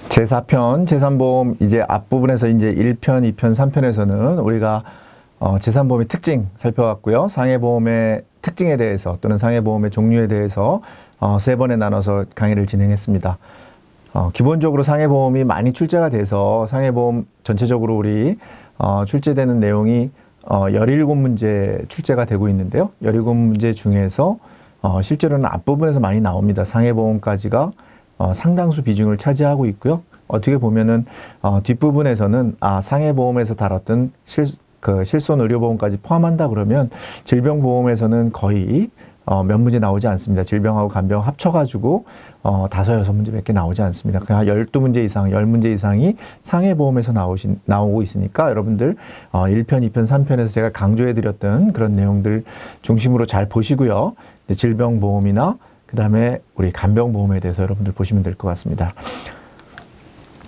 제4편 재산보험 이제 앞부분에서 이제 1편, 2편, 3편에서는 우리가 재산보험의 특징 살펴봤고요. 상해보험의 특징에 대해서 또는 상해보험의 종류에 대해서 3번에 나눠서 강의를 진행했습니다. 기본적으로 상해보험이 많이 출제가 돼서 상해보험 전체적으로 우리 출제되는 내용이 17문제 출제가 되고 있는데요. 17문제 중에서 실제로는 앞부분에서 많이 나옵니다. 상해보험까지가 상당수 비중을 차지하고 있고요. 어떻게 보면은 뒷부분에서는 상해보험에서 다뤘던 실손의료보험까지 포함한다 그러면 질병보험에서는 거의 몇 문제 나오지 않습니다. 질병하고 간병 합쳐가지고 5, 6문제밖에 나오지 않습니다. 그냥 12문제 이상, 10문제 이상이 상해보험에서 나오고 있으니까 여러분들 1편, 2편, 3편에서 제가 강조해드렸던 그런 내용들 중심으로 잘 보시고요. 질병보험이나 그 다음에 우리 간병보험에 대해서 여러분들 보시면 될 것 같습니다.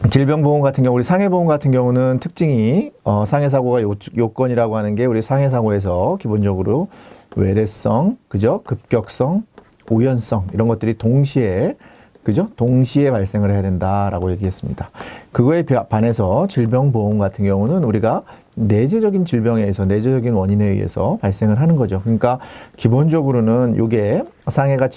질병보험 같은 경우, 우리 상해보험 같은 경우는 특징이 상해사고가 요건이라고 하는 게 우리 상해사고에서 기본적으로 외래성, 그죠? 급격성, 우연성 이런 것들이 동시에, 그죠? 동시에 발생을 해야 된다라고 얘기했습니다. 그거에 반해서 질병보험 같은 경우는 우리가 내재적인 질병에 의해서, 내재적인 원인에 의해서 발생을 하는 거죠. 그러니까 기본적으로는 이게 상해가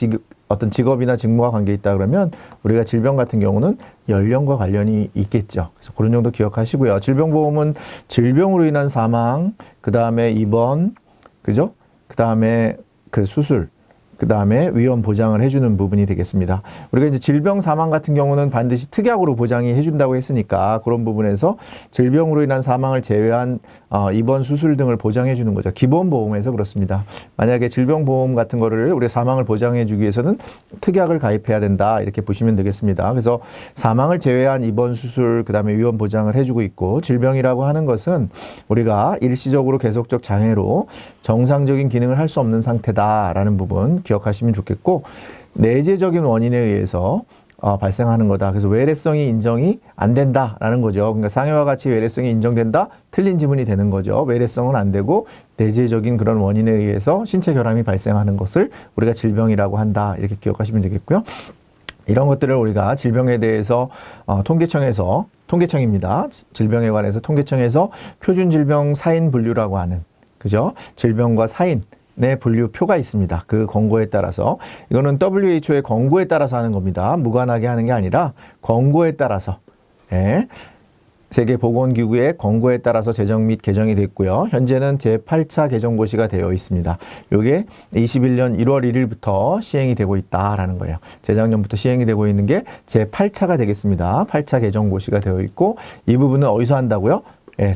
어떤 직업이나 직무와 관계 있다 그러면 우리가 질병 같은 경우는 연령과 관련이 있겠죠. 그래서 그런 정도 기억하시고요. 질병보험은 질병으로 인한 사망, 그 다음에 입원, 그죠? 그 다음에 그 수술, 그 다음에 위험 보장을 해주는 부분이 되겠습니다. 우리가 이제 질병 사망 같은 경우는 반드시 특약으로 보장이 해준다고 했으니까 그런 부분에서 질병으로 인한 사망을 제외한 입원 수술 등을 보장해 주는 거죠. 기본보험에서 그렇습니다. 만약에 질병보험 같은 거를 우리가 사망을 보장해 주기 위해서는 특약을 가입해야 된다 이렇게 보시면 되겠습니다. 그래서 사망을 제외한 입원 수술, 그 다음에 위험 보장을 해주고 있고, 질병이라고 하는 것은 우리가 일시적으로 계속적 장애로 정상적인 기능을 할 수 없는 상태다라는 부분 기억하시면 좋겠고, 내재적인 원인에 의해서 발생하는 거다. 그래서 외래성이 인정이 안 된다라는 거죠. 그러니까 상해와 같이 외래성이 인정된다? 틀린 지문이 되는 거죠. 외래성은 안 되고 내재적인 그런 원인에 의해서 신체 결함이 발생하는 것을 우리가 질병이라고 한다. 이렇게 기억하시면 되겠고요. 이런 것들을 우리가 질병에 대해서 통계청입니다. 질병에 관해서 통계청에서 표준질병 사인 분류라고 하는, 그죠? 질병과 사인의 분류표가 있습니다. 그 권고에 따라서, 이거는 WHO의 권고에 따라서 하는 겁니다. 무관하게 하는 게 아니라 권고에 따라서, 세계보건기구의 권고에 따라서 제정 및 개정이 됐고요. 현재는 제8차 개정고시가 되어 있습니다. 이게 21년 1월 1일부터 시행이 되고 있다라는 거예요. 재작년부터 시행이 되고 있는 게 제8차가 되겠습니다. 8차 개정고시가 되어 있고, 이 부분은 어디서 한다고요?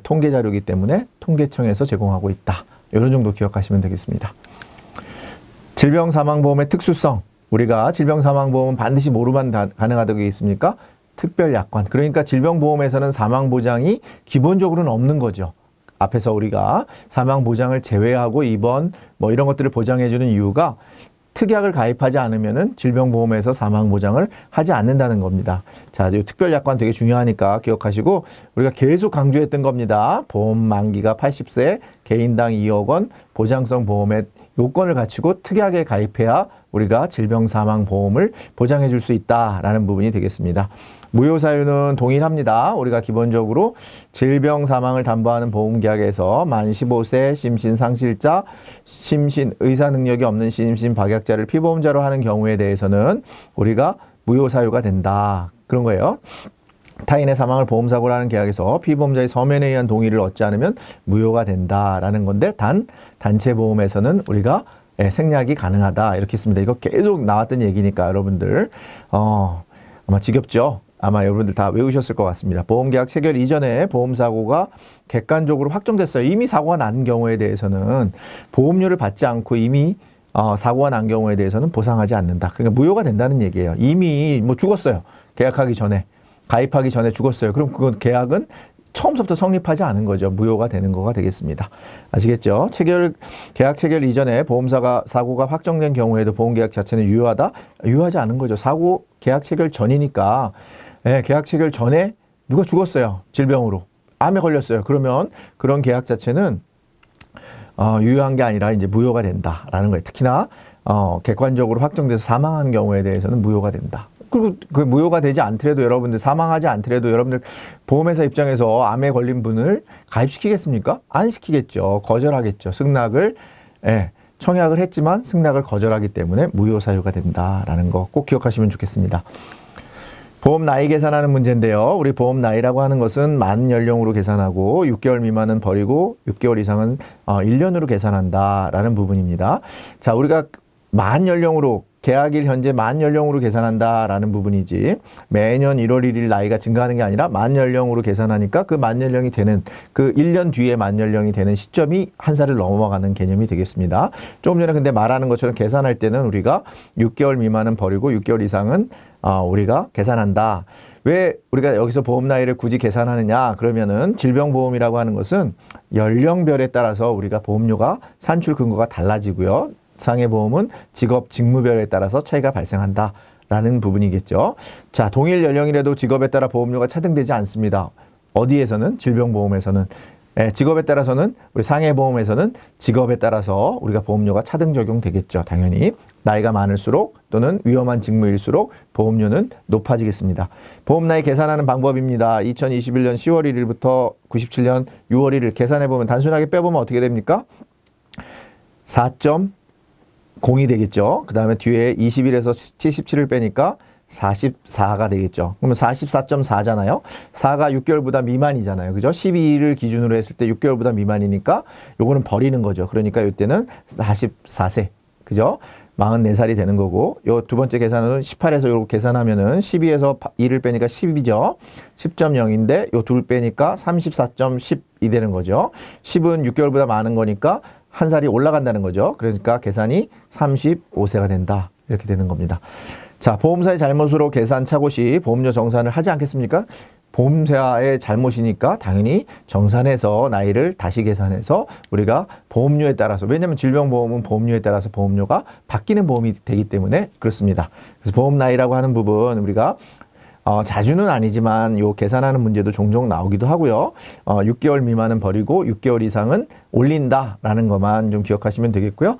통계자료이기 때문에 통계청에서 제공하고 있다. 이런 정도 기억하시면 되겠습니다. 질병사망보험의 특수성. 우리가 질병사망보험은 반드시 뭐로만 가능하다고 있습니까? 특별약관. 그러니까 질병보험에서는 사망보장이 기본적으로는 없는 거죠. 앞에서 우리가 사망보장을 제외하고 입원 뭐 이런 것들을 보장해주는 이유가 특약을 가입하지 않으면은 질병보험에서 사망보장을 하지 않는다는 겁니다. 자, 이 특별약관 되게 중요하니까 기억하시고, 우리가 계속 강조했던 겁니다. 보험 만기가 80세, 개인당 2억 원, 보장성 보험의 요건을 갖추고 특약에 가입해야 우리가 질병사망보험을 보장해 줄 수 있다라는 부분이 되겠습니다. 무효사유는 동일합니다. 우리가 기본적으로 질병사망을 담보하는 보험계약에서 만 15세 심신상실자, 심신 의사능력이 없는 심신박약자를 피보험자로 하는 경우에 대해서는 우리가 무효사유가 된다. 그런 거예요. 타인의 사망을 보험사고로 하는 계약에서 피보험자의 서면에 의한 동의를 얻지 않으면 무효가 된다라는 건데, 단체보험에서는 우리가 생략이 가능하다 이렇게 했습니다. 이거 계속 나왔던 얘기니까 여러분들 아마 지겹죠? 아마 여러분들 다 외우셨을 것 같습니다. 보험계약 체결 이전에 보험사고가 객관적으로 확정됐어요. 이미 사고가 난 경우에 대해서는 보험료를 받지 않고 이미 사고가 난 경우에 대해서는 보상하지 않는다. 그러니까 무효가 된다는 얘기예요. 이미 뭐 죽었어요. 계약하기 전에, 가입하기 전에 죽었어요. 그럼 그건 계약은 처음부터 성립하지 않은 거죠. 무효가 되는 거가 되겠습니다. 아시겠죠? 계약 체결 이전에 사고가 확정된 경우에도 보험계약 자체는 유효하다? 유효하지 않은 거죠. 계약 체결 전이니까, 계약 체결 전에 누가 죽었어요. 질병으로. 암에 걸렸어요. 그러면 그런 계약 자체는 유효한 게 아니라 이제 무효가 된다라는 거예요. 특히나 객관적으로 확정돼서 사망한 경우에 대해서는 무효가 된다. 그리고 그 무효가 되지 않더라도 여러분들 사망하지 않더라도 여러분들 보험회사 입장에서 암에 걸린 분을 가입시키겠습니까? 안 시키겠죠. 거절하겠죠. 승낙을 청약을 했지만 승낙을 거절하기 때문에 무효 사유가 된다라는 거 꼭 기억하시면 좋겠습니다. 보험 나이 계산하는 문제인데요. 우리 보험 나이라고 하는 것은 만 연령으로 계산하고 6개월 미만은 버리고 6개월 이상은 1년으로 계산한다라는 부분입니다. 자, 우리가 만 연령으로 계약일 현재 만 연령으로 계산한다라는 부분이지 매년 1월 1일 나이가 증가하는 게 아니라 만 연령으로 계산하니까 그 만 연령이 되는 그 1년 뒤에 만 연령이 되는 시점이 한 살을 넘어가는 개념이 되겠습니다. 조금 전에 근데 말하는 것처럼 계산할 때는 우리가 6개월 미만은 버리고 6개월 이상은 우리가 계산한다. 왜 우리가 여기서 보험 나이를 굳이 계산하느냐? 그러면은 질병보험이라고 하는 것은 연령별에 따라서 우리가 보험료가 산출 근거가 달라지고요. 상해보험은 직업 직무별에 따라서 차이가 발생한다라는 부분이겠죠. 자, 동일 연령이라도 직업에 따라 보험료가 차등되지 않습니다. 어디에서는? 질병보험에서는. 직업에 따라서는 우리 상해보험에서는 직업에 따라서 우리가 보험료가 차등 적용되겠죠. 당연히 나이가 많을수록 또는 위험한 직무일수록 보험료는 높아지겠습니다. 보험 나이 계산하는 방법입니다. 2021년 10월 1일부터 97년 6월 1일 계산해보면 단순하게 빼보면 어떻게 됩니까? 4.0이 되겠죠. 그 다음에 뒤에 21에서 77을 빼니까 44가 되겠죠. 그러면 44.4잖아요. 4가 6개월보다 미만이잖아요. 그죠? 12일을 기준으로 했을 때 6개월보다 미만이니까 요거는 버리는 거죠. 그러니까 이때는 44세. 그죠? 44살이 되는 거고, 요 두 번째 계산은 18에서 요거 계산하면은 12에서 2를 빼니까 10이죠. 10.0인데 요 둘 빼니까 34.10이 되는 거죠. 10은 6개월보다 많은 거니까 한 살이 올라간다는 거죠. 그러니까 계산이 35세가 된다. 이렇게 되는 겁니다. 자, 보험사의 잘못으로 계산 착오 시 보험료 정산을 하지 않겠습니까? 보험사의 잘못이니까 당연히 정산해서 나이를 다시 계산해서 우리가 보험료에 따라서, 왜냐하면 질병보험은 보험료에 따라서 보험료가 바뀌는 보험이 되기 때문에 그렇습니다. 그래서 보험 나이라고 하는 부분 우리가 자주는 아니지만 요 계산하는 문제도 종종 나오기도 하고요. 6개월 미만은 버리고 6개월 이상은 올린다라는 것만 좀 기억하시면 되겠고요.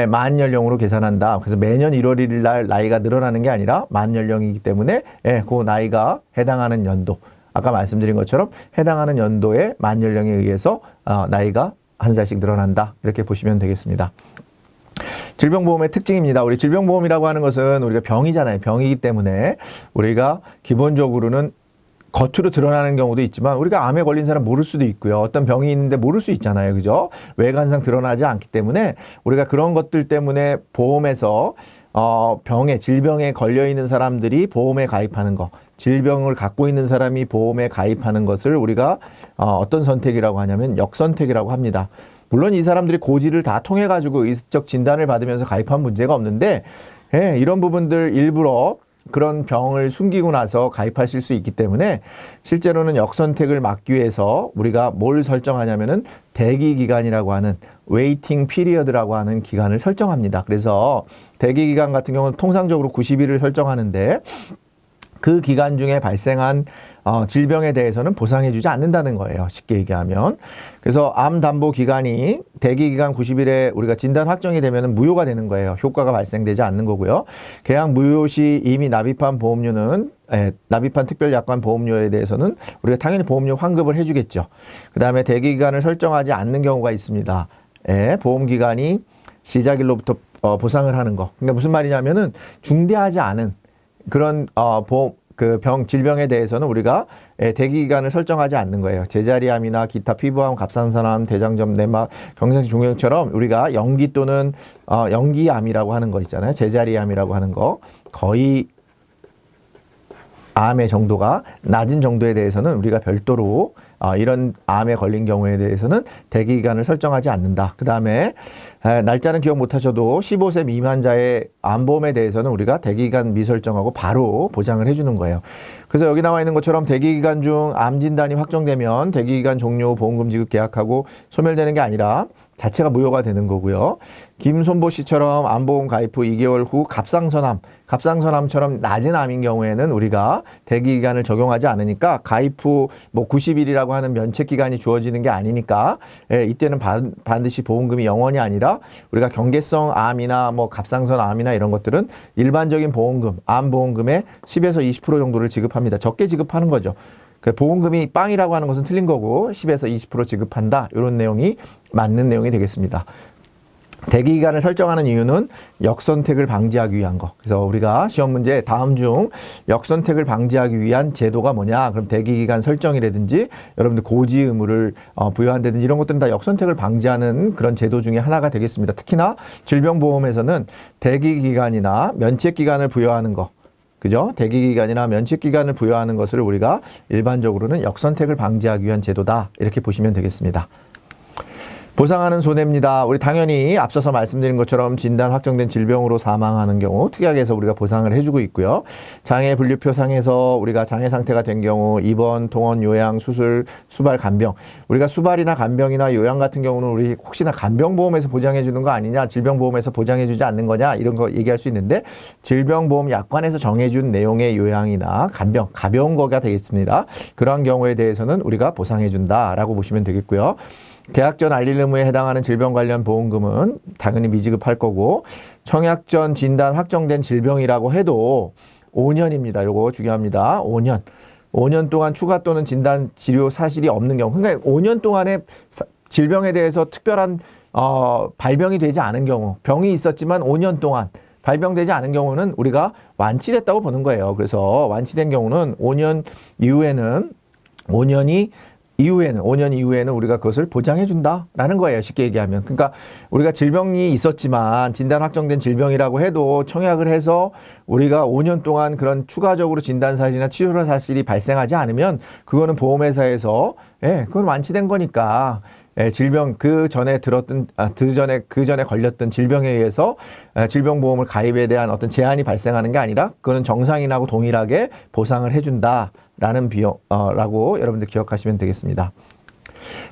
만 연령으로 계산한다. 그래서 매년 1월 1일 날 나이가 늘어나는 게 아니라 만 연령이기 때문에 그 나이가 해당하는 연도, 아까 말씀드린 것처럼 해당하는 연도의 만 연령에 의해서 나이가 한 살씩 늘어난다. 이렇게 보시면 되겠습니다. 질병보험의 특징입니다. 우리 질병보험이라고 하는 것은 우리가 병이잖아요. 병이기 때문에 우리가 기본적으로는 겉으로 드러나는 경우도 있지만 우리가 암에 걸린 사람 모를 수도 있고요. 어떤 병이 있는데 모를 수 있잖아요. 그죠? 외관상 드러나지 않기 때문에 우리가 그런 것들 때문에 보험에서 질병에 걸려 있는 사람들이 보험에 가입하는 거, 질병을 갖고 있는 사람이 보험에 가입하는 것을 우리가 어떤 선택이라고 하냐면 역선택이라고 합니다. 물론 이 사람들이 고지를 다 통해 가지고 의학적 진단을 받으면서 가입한 문제가 없는데 이런 부분들 일부러 그런 병을 숨기고 나서 가입하실 수 있기 때문에 실제로는 역선택을 막기 위해서 우리가 뭘 설정하냐면은 대기 기간이라고 하는 웨이팅 피리어드라고 하는 기간을 설정합니다. 그래서 대기 기간 같은 경우는 통상적으로 90일을 설정하는데 그 기간 중에 발생한 질병에 대해서는 보상해주지 않는다는 거예요. 쉽게 얘기하면. 그래서 암 담보 기간이 대기 기간 90일에 우리가 진단 확정이 되면 무효가 되는 거예요. 효과가 발생되지 않는 거고요. 계약 무효 시 이미 납입한 보험료는 납입한 특별약관 보험료에 대해서는 우리가 당연히 보험료 환급을 해주겠죠. 그 다음에 대기 기간을 설정하지 않는 경우가 있습니다. 보험 기간이 시작일로부터 보상을 하는 거. 그러니까 무슨 말이냐면은 중대하지 않은 그런 질병에 대해서는 우리가 대기 기간을 설정하지 않는 거예요. 제자리암이나 기타 피부암, 갑상선암, 대장점, 내막, 경상시 종양처럼 우리가 연기 또는 연기암이라고 하는 거 있잖아요. 제자리암이라고 하는 거 거의 암의 정도가 낮은 정도에 대해서는 우리가 별도로 이런 암에 걸린 경우에 대해서는 대기 기간을 설정하지 않는다. 그 다음에 날짜는 기억 못하셔도 15세 미만자의 암보험에 대해서는 우리가 대기기간 미설정하고 바로 보장을 해주는 거예요. 그래서 여기 나와 있는 것처럼 대기기간 중 암 진단이 확정되면 대기기간 종료 보험금 지급 계약하고 소멸되는 게 아니라 자체가 무효가 되는 거고요. 김손보 씨처럼 암보험 가입 후 2개월 후 갑상선암처럼 낮은 암인 경우에는 우리가 대기기간을 적용하지 않으니까 가입 후 뭐 90일이라고 하는 면책기간이 주어지는 게 아니니까 이때는 반드시 보험금이 0원이 아니라 우리가 경계성 암이나 뭐 갑상선암이나 이런 것들은 일반적인 보험금, 암보험금의 10에서 20% 정도를 지급합니다. 적게 지급하는 거죠. 보험금이 빵이라고 하는 것은 틀린 거고 10에서 20% 지급한다. 이런 내용이 맞는 내용이 되겠습니다. 대기기간을 설정하는 이유는 역선택을 방지하기 위한 거. 그래서 우리가 시험 문제 다음 중 역선택을 방지하기 위한 제도가 뭐냐. 그럼 대기기간 설정이라든지 여러분들 고지 의무를 부여한다든지 이런 것들은 다 역선택을 방지하는 그런 제도 중에 하나가 되겠습니다. 특히나 질병보험에서는 대기기간이나 면책기간을 부여하는 거. 그죠? 대기기간이나 면책기간을 부여하는 것을 우리가 일반적으로는 역선택을 방지하기 위한 제도다. 이렇게 보시면 되겠습니다. 보상하는 손해입니다. 우리 당연히 앞서서 말씀드린 것처럼 진단 확정된 질병으로 사망하는 경우 특약에서 우리가 보상을 해주고 있고요. 장애 분류표상에서 우리가 장애 상태가 된 경우 입원, 통원, 요양, 수술, 수발, 간병. 우리가 수발이나 간병이나 요양 같은 경우는 우리 혹시나 간병보험에서 보장해 주는 거 아니냐, 질병보험에서 보장해 주지 않는 거냐 이런 거 얘기할 수 있는데 질병보험 약관에서 정해준 내용의 요양이나 간병, 가벼운 거가 되겠습니다. 그러한 경우에 대해서는 우리가 보상해 준다라고 보시면 되겠고요. 계약 전 알릴 의무에 해당하는 질병 관련 보험금은 당연히 미지급할 거고 청약 전 진단 확정된 질병이라고 해도 5년입니다. 요거 중요합니다. 5년 동안 추가 또는 진단 치료 사실이 없는 경우 그러니까 5년 동안에 질병에 대해서 특별한 발병이 되지 않은 경우 병이 있었지만 5년 동안 발병되지 않은 경우는 우리가 완치됐다고 보는 거예요. 그래서 완치된 경우는 5년 이후에는 5년 이후에는 우리가 그것을 보장해 준다라는 거예요. 쉽게 얘기하면. 그러니까 우리가 질병이 있었지만 진단 확정된 질병이라고 해도 청약을 해서 우리가 5년 동안 그런 추가적으로 진단 사실이나 치료 사실이 발생하지 않으면 그거는 보험회사에서 그건 완치된 거니까 질병 그 전에 걸렸던 질병에 의해서 질병보험을 가입에 대한 어떤 제한이 발생하는 게 아니라 그거는 정상인하고 동일하게 보상을 해준다라는 비용라고 여러분들 기억하시면 되겠습니다.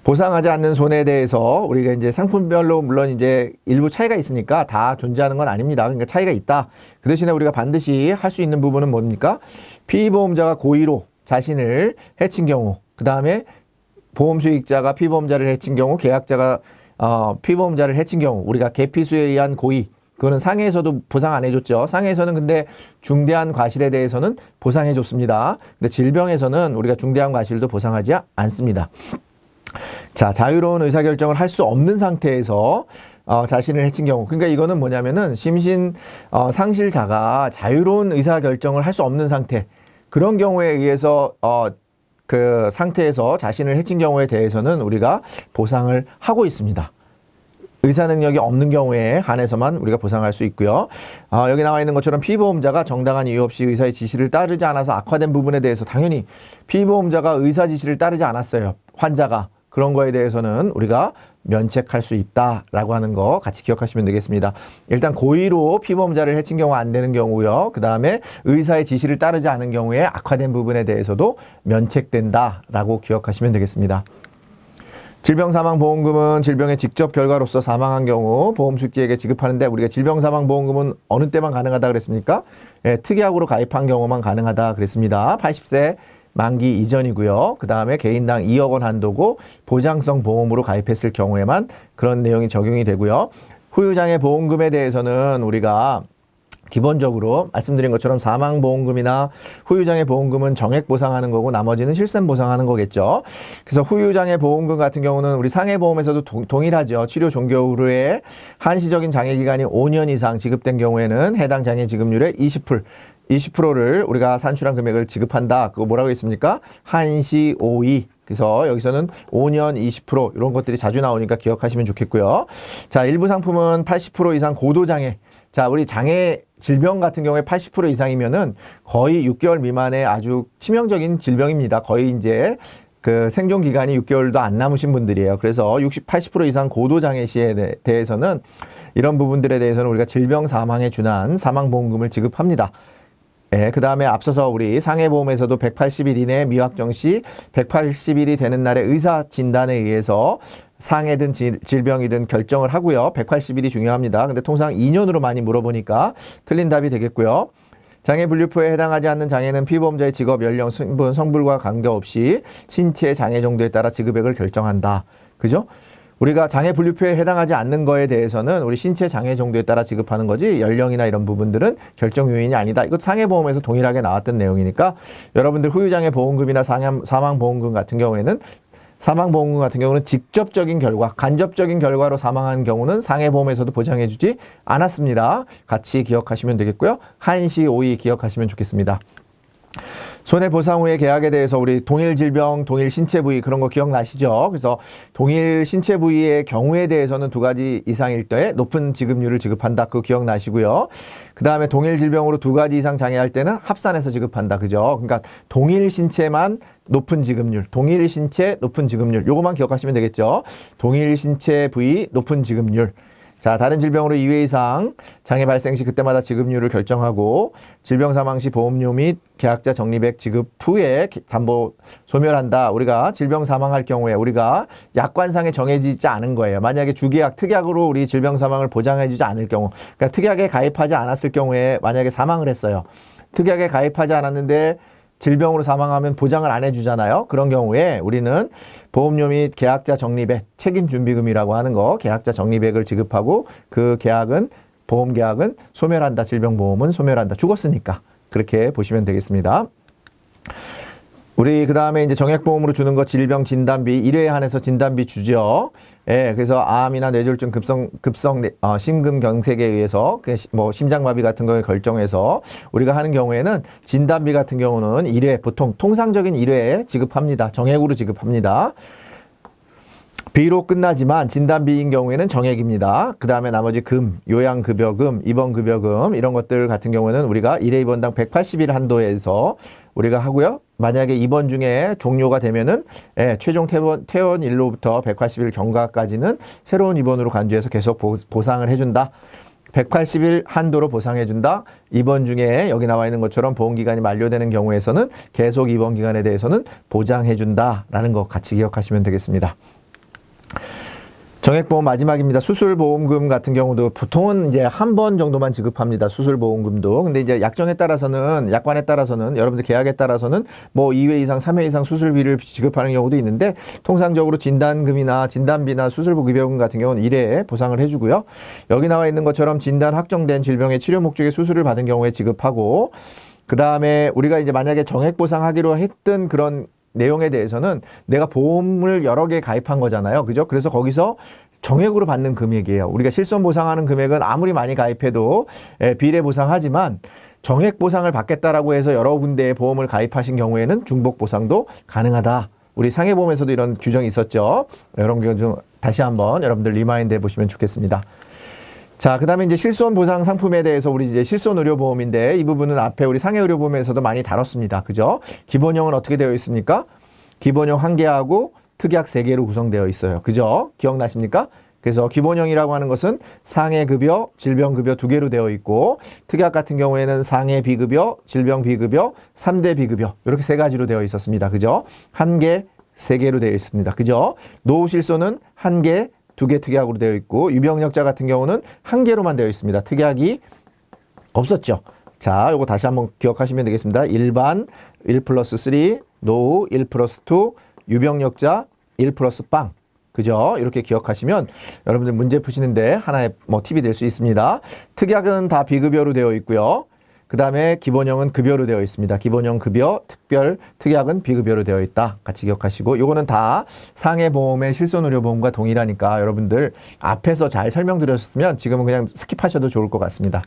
보상하지 않는 손해에 대해서 우리가 이제 상품별로 물론 이제 일부 차이가 있으니까 다 존재하는 건 아닙니다. 그러니까 차이가 있다. 그 대신에 우리가 반드시 할 수 있는 부분은 뭡니까? 피보험자가 고의로 자신을 해친 경우, 그 다음에 보험 수익자가 피보험자를 해친 경우, 계약자가 피보험자를 해친 경우, 우리가 계피수에 의한 고의, 그거는 상해에서도 보상 안 해줬죠. 상해에서는 근데 중대한 과실에 대해서는 보상해 줬습니다. 근데 질병에서는 우리가 중대한 과실도 보상하지 않습니다. 자, 자유로운 의사결정을 할 수 없는 상태에서 자신을 해친 경우, 그러니까 이거는 뭐냐면은 상실자가 자유로운 의사결정을 할 수 없는 상태, 그런 경우에 의해서 그 상태에서 자신을 해친 경우에 대해서는 우리가 보상을 하고 있습니다. 의사 능력이 없는 경우에 한해서만 우리가 보상할 수 있고요. 여기 나와 있는 것처럼 피보험자가 정당한 이유 없이 의사의 지시를 따르지 않아서 악화된 부분에 대해서 당연히 피보험자가 의사 지시를 따르지 않았어요. 환자가. 그런 거에 대해서는 우리가 면책할 수 있다라고 하는 거 같이 기억하시면 되겠습니다. 일단 고의로 피보험자를 해친 경우 안 되는 경우요. 그 다음에 의사의 지시를 따르지 않은 경우에 악화된 부분에 대해서도 면책된다라고 기억하시면 되겠습니다. 질병사망보험금은 질병의 직접 결과로서 사망한 경우 보험수익자에게 지급하는데 우리가 질병사망보험금은 어느 때만 가능하다 그랬습니까? 특약으로 가입한 경우만 가능하다 그랬습니다. 80세 만기 이전이고요. 그 다음에 개인당 2억 원 한도고 보장성 보험으로 가입했을 경우에만 그런 내용이 적용이 되고요. 후유장애 보험금에 대해서는 우리가 기본적으로 말씀드린 것처럼 사망보험금이나 후유장애 보험금은 정액 보상하는 거고 나머지는 실손 보상하는 거겠죠. 그래서 후유장애 보험금 같은 경우는 우리 상해보험에서도 동일하죠. 치료 종교 후에 한시적인 장애기간이 5년 이상 지급된 경우에는 해당 장애 지급률의 20%를 우리가 산출한 금액을 지급한다. 그거 뭐라고 했습니까? 한시 5위. 그래서 여기서는 5년 20% 이런 것들이 자주 나오니까 기억하시면 좋겠고요. 자, 일부 상품은 80% 이상 고도장애. 자, 우리 장애 질병 같은 경우에 80% 이상이면은 거의 6개월 미만의 아주 치명적인 질병입니다. 거의 이제 그 생존 기간이 6개월도 안 남으신 분들이에요. 그래서 60, 80% 이상 고도 장애 시에 대해서는 이런 부분들에 대해서는 우리가 질병 사망에 준한 사망보험금을 지급합니다. 예, 그 다음에 앞서서 우리 상해보험에서도 180일 이내 미확정 시 180일이 되는 날에 의사 진단에 의해서 상해든 질병이든 결정을 하고요. 180일이 중요합니다. 근데 통상 2년으로 많이 물어보니까 틀린 답이 되겠고요. 장애분류표에 해당하지 않는 장애는 피보험자의 직업, 연령, 신분, 성불과 관계없이 신체 장애 정도에 따라 지급액을 결정한다. 그죠? 우리가 장애분류표에 해당하지 않는 거에 대해서는 우리 신체 장애 정도에 따라 지급하는 거지 연령이나 이런 부분들은 결정 요인이 아니다. 이거 상해보험에서 동일하게 나왔던 내용이니까 여러분들 후유장애 보험금이나 사망보험금 같은 경우에는 사망보험금 같은 경우는 직접적인 결과, 간접적인 결과로 사망한 경우는 상해보험에서도 보장해주지 않았습니다. 같이 기억하시면 되겠고요. 한시 오이 기억하시면 좋겠습니다. 손해보상 후의 계약에 대해서 우리 동일 질병, 동일 신체 부위 그런 거 기억나시죠? 그래서 동일 신체 부위의 경우에 대해서는 2가지 이상일 때 높은 지급률을 지급한다. 그거 기억나시고요. 그 다음에 동일 질병으로 2가지 이상 장애할 때는 합산해서 지급한다. 그죠? 그러니까 동일 신체만 높은 지급률, 동일 신체 높은 지급률 요거만 기억하시면 되겠죠? 동일 신체 부위 높은 지급률. 자, 다른 질병으로 2회 이상 장애 발생 시 그때마다 지급률을 결정하고 질병 사망 시 보험료 및 계약자 적립액 지급 후에 담보 소멸한다. 우리가 질병 사망할 경우에 우리가 약관상에 정해지지 않은 거예요. 만약에 주계약, 특약으로 우리 질병 사망을 보장해주지 않을 경우, 그러니까 특약에 가입하지 않았을 경우에 만약에 사망을 했어요. 특약에 가입하지 않았는데 질병으로 사망하면 보장을 안 해주잖아요. 그런 경우에 우리는 보험료 및 계약자 적립액, 책임준비금이라고 하는 거, 계약자 적립액을 지급하고 그 계약은, 보험계약은 소멸한다. 질병보험은 소멸한다. 죽었으니까. 그렇게 보시면 되겠습니다. 우리 그 다음에 이제 정액보험으로 주는 거 질병 진단비 1회에 한해서 진단비 주죠. 예, 그래서 암이나 뇌졸중 급성 심근경색에 의해서 뭐 심장마비 같은 거에 결정해서 우리가 하는 경우에는 진단비 같은 경우는 1회 보통 통상적인 1회에 지급합니다. 정액으로 지급합니다. 비로 끝나지만 진단비인 경우에는 정액입니다. 그 다음에 나머지 금, 요양급여금, 입원급여금 이런 것들 같은 경우는 우리가 1회 입원당 180일 한도에서 우리가 하고요. 만약에 입원 중에 종료가 되면은 최종 퇴원일로부터 180일 경과까지는 새로운 입원으로 간주해서 계속 보상을 해준다. 180일 한도로 보상해준다. 입원 중에 여기 나와 있는 것처럼 보험기간이 만료되는 경우에서는 계속 입원기간에 대해서는 보장해준다라는 거 같이 기억하시면 되겠습니다. 정액보험 마지막입니다. 수술보험금 같은 경우도 보통은 이제 한 번 정도만 지급합니다. 수술보험금도. 근데 이제 약정에 따라서는, 약관에 따라서는, 여러분들 계약에 따라서는 뭐 2회 이상, 3회 이상 수술비를 지급하는 경우도 있는데 통상적으로 진단금이나 진단비나 수술급여금 같은 경우는 1회에 보상을 해주고요. 여기 나와 있는 것처럼 진단 확정된 질병의 치료 목적의 수술을 받은 경우에 지급하고 그 다음에 우리가 이제 만약에 정액보상하기로 했던 그런 내용에 대해서는 내가 보험을 여러 개 가입한 거잖아요. 그죠? 그래서 거기서 정액으로 받는 금액이에요. 우리가 실손 보상하는 금액은 아무리 많이 가입해도 비례 보상하지만 정액 보상을 받겠다라고 해서 여러 군데의 보험을 가입하신 경우에는 중복 보상도 가능하다. 우리 상해보험에서도 이런 규정이 있었죠. 이런 규정 다시 한번 여러분들 리마인드 해보시면 좋겠습니다. 자, 그 다음에 이제 실손 보상 상품에 대해서 우리 이제 실손 의료보험인데 이 부분은 앞에 우리 상해 의료보험에서도 많이 다뤘습니다. 그죠? 기본형은 어떻게 되어 있습니까? 기본형 1개하고 특약 3개로 구성되어 있어요. 그죠? 기억나십니까? 그래서 기본형이라고 하는 것은 상해급여, 질병급여 2개로 되어 있고 특약 같은 경우에는 상해 비급여, 질병 비급여, 3대 비급여 이렇게 3가지로 되어 있었습니다. 그죠? 1개, 3개로 되어 있습니다. 그죠? 노후실손은 1개, 2개 특약으로 되어 있고 유병력자 같은 경우는 1개로만 되어 있습니다. 특약이 없었죠. 자, 요거 다시 한번 기억하시면 되겠습니다. 일반 1+3, 노후 1+2, 유병력자 1+빵. 그죠? 이렇게 기억하시면 여러분들 문제 푸시는데 하나의 뭐 팁이 될 수 있습니다. 특약은 다 비급여로 되어 있고요. 그 다음에 기본형은 급여로 되어 있습니다. 기본형 급여, 특별, 특약은 비급여로 되어 있다. 같이 기억하시고 요거는 다 상해보험의 실손의료보험과 동일하니까 여러분들 앞에서 잘 설명드렸으면 지금은 그냥 스킵하셔도 좋을 것 같습니다.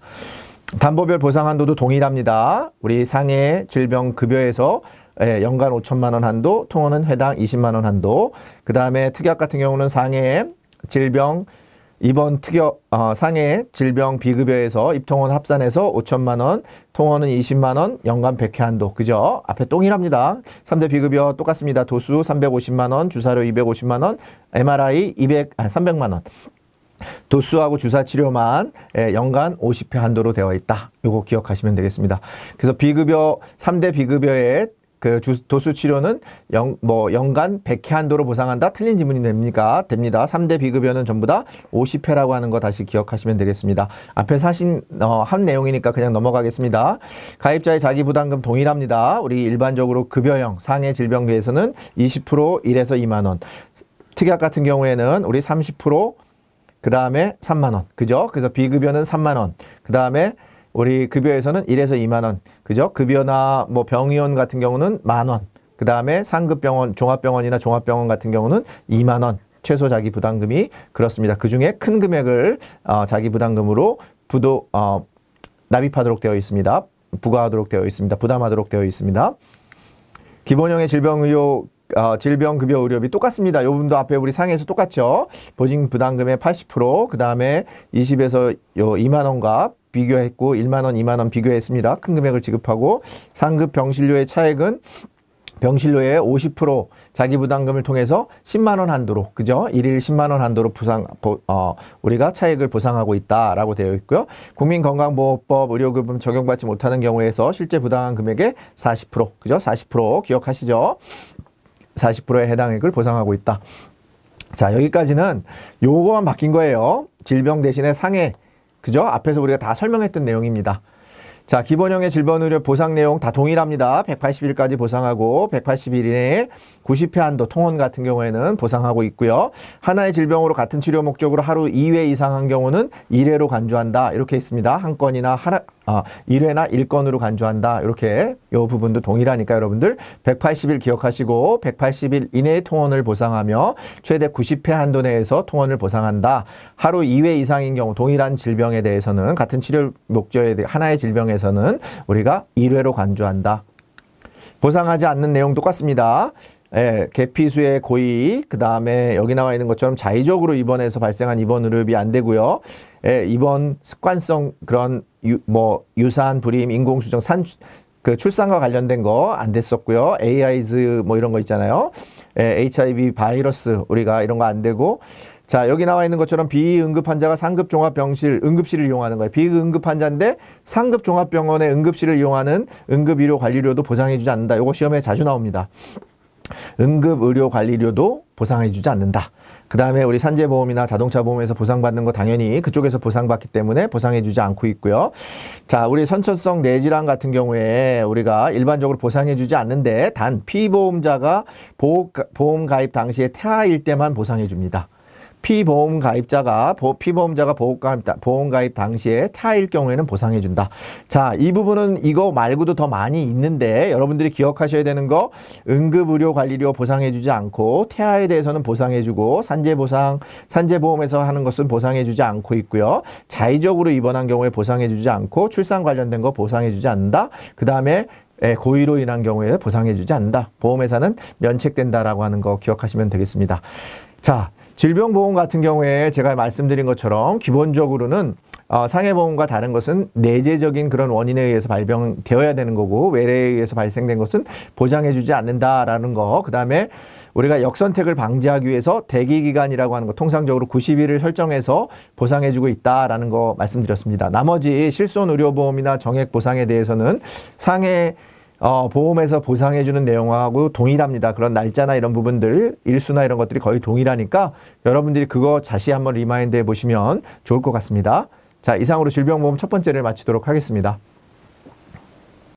담보별 보상 한도도 동일합니다. 우리 상해 질병 급여에서 연간 5천만 원 한도, 통원은 회당 20만 원 한도. 그 다음에 특약 같은 경우는 상해 질병 이번 상해 질병 비급여에서 입통원 합산해서 5천만 원, 통원은 20만 원, 연간 100회 한도. 그죠? 앞에 동일합니다. 3대 비급여 똑같습니다. 도수 350만 원, 주사료 250만 원, MRI 300만 원. 도수하고 주사 치료만 연간 50회 한도로 되어 있다. 요거 기억하시면 되겠습니다. 그래서 비급여 3대 비급여의 그 도수 치료는 연간 100회 한도로 보상한다. 틀린 지문이 됩니까? 됩니다. 3대 비급여는 전부 다 50회라고 하는 거 다시 기억하시면 되겠습니다. 앞에 한 내용이니까 그냥 넘어가겠습니다. 가입자의 자기 부담금 동일합니다. 우리 일반적으로 급여형 상해 질병계에서는 20% 1에서 2만 원. 특약 같은 경우에는 우리 30% 그 다음에 3만 원. 그죠? 그래서 비급여는 3만 원. 그 다음에 우리 급여에서는 1에서 2만 원. 그죠? 급여나 뭐 병의원 같은 경우는 만 원. 그 다음에 상급병원, 종합병원이나 종합병원 같은 경우는 2만 원. 최소 자기 부담금이 그렇습니다. 그 중에 큰 금액을 자기 부담금으로 납입하도록 되어 있습니다. 부과하도록 되어 있습니다. 부담하도록 되어 있습니다. 기본형의 질병급여 의료비 똑같습니다. 요 부분도 앞에 우리 상해에서 똑같죠. 보증 부담금의 80%, 그 다음에 20에서 2만 원과 비교했고 1만 원, 2만 원 비교했습니다. 큰 금액을 지급하고 상급 병실료의 차액은 병실료의 50% 자기 부담금을 통해서 10만 원 한도로, 그죠? 일일 10만 원 한도로 우리가 차액을 보상하고 있다라고 되어 있고요. 국민건강보호법 의료급여 적용받지 못하는 경우에서 실제 부담한 금액의 40%, 그죠? 40% 기억하시죠? 40%의 해당액을 보상하고 있다. 자, 여기까지는 요거만 바뀐 거예요. 질병 대신에 상해. 그죠? 앞에서 우리가 다 설명했던 내용입니다. 자, 기본형의 질병의료 보상 내용 다 동일합니다. 180일까지 보상하고 180일 이내에 90회 한도 통원 같은 경우에는 보상하고 있고요. 하나의 질병으로 같은 치료 목적으로 하루 2회 이상 한 경우는 1회로 간주한다. 이렇게 있습니다. 한 건이나 1회나 1건으로 간주한다. 이렇게 이 부분도 동일하니까 여러분들 180일 기억하시고 180일 이내의 통원을 보상하며 최대 90회 한도 내에서 통원을 보상한다. 하루 2회 이상인 경우 동일한 질병에 대해서는 같은 치료 목적에 대해 하나의 질병에서는 우리가 1회로 간주한다. 보상하지 않는 내용 똑같습니다. 개피수의 고의, 그 다음에 여기 나와 있는 것처럼 자의적으로 입원해서 발생한 입원 의료비 안 되고요. 입원 습관성 그런 유산, 불임, 인공수정, 출산과 관련된 거 안 됐었고요. AIS 뭐 이런 거 있잖아요. HIV 바이러스 우리가 이런 거 안 되고. 자, 여기 나와 있는 것처럼 비응급 환자가 상급 종합병실 응급실을 이용하는 거예요. 비응급 환자인데 상급 종합병원의 응급실을 이용하는 응급의료관리료도 보상해주지 않는다. 이거 시험에 자주 나옵니다. 응급의료관리료도 보상해주지 않는다. 그 다음에 우리 산재보험이나 자동차보험에서 보상받는 거 당연히 그쪽에서 보상받기 때문에 보상해주지 않고 있고요. 자, 우리 선천성 뇌질환 같은 경우에 우리가 일반적으로 보상해주지 않는데 단 피보험자가 보험 가입 당시에 태아일 때만 보상해줍니다. 피보험자가 보험 가입 당시에 태아일 경우에는 보상해준다. 자, 이 부분은 이거 말고도 더 많이 있는데 여러분들이 기억하셔야 되는 거 응급의료관리료 보상해주지 않고 태아에 대해서는 보상해주고 산재보험에서 하는 것은 보상해주지 않고 있고요. 자의적으로 입원한 경우에 보상해주지 않고 출산 관련된 거 보상해주지 않는다. 그 다음에 고의로 인한 경우에 보상해주지 않는다. 보험회사는 면책된다라고 하는 거 기억하시면 되겠습니다. 자, 질병보험 같은 경우에 제가 말씀드린 것처럼 기본적으로는 상해보험과 다른 것은 내재적인 그런 원인에 의해서 발병되어야 되는 거고 외래에 의해서 발생된 것은 보장해주지 않는다라는 거. 그 다음에 우리가 역선택을 방지하기 위해서 대기기간이라고 하는 거 통상적으로 90일을 설정해서 보상해주고 있다라는 거 말씀드렸습니다. 나머지 실손의료보험이나 정액보상에 대해서는 상해 보험에서 보상해주는 내용하고 동일합니다. 그런 날짜나 이런 부분들, 일수나 이런 것들이 거의 동일하니까 여러분들이 그거 다시 한번 리마인드 해보시면 좋을 것 같습니다. 자, 이상으로 질병보험 첫 번째를 마치도록 하겠습니다.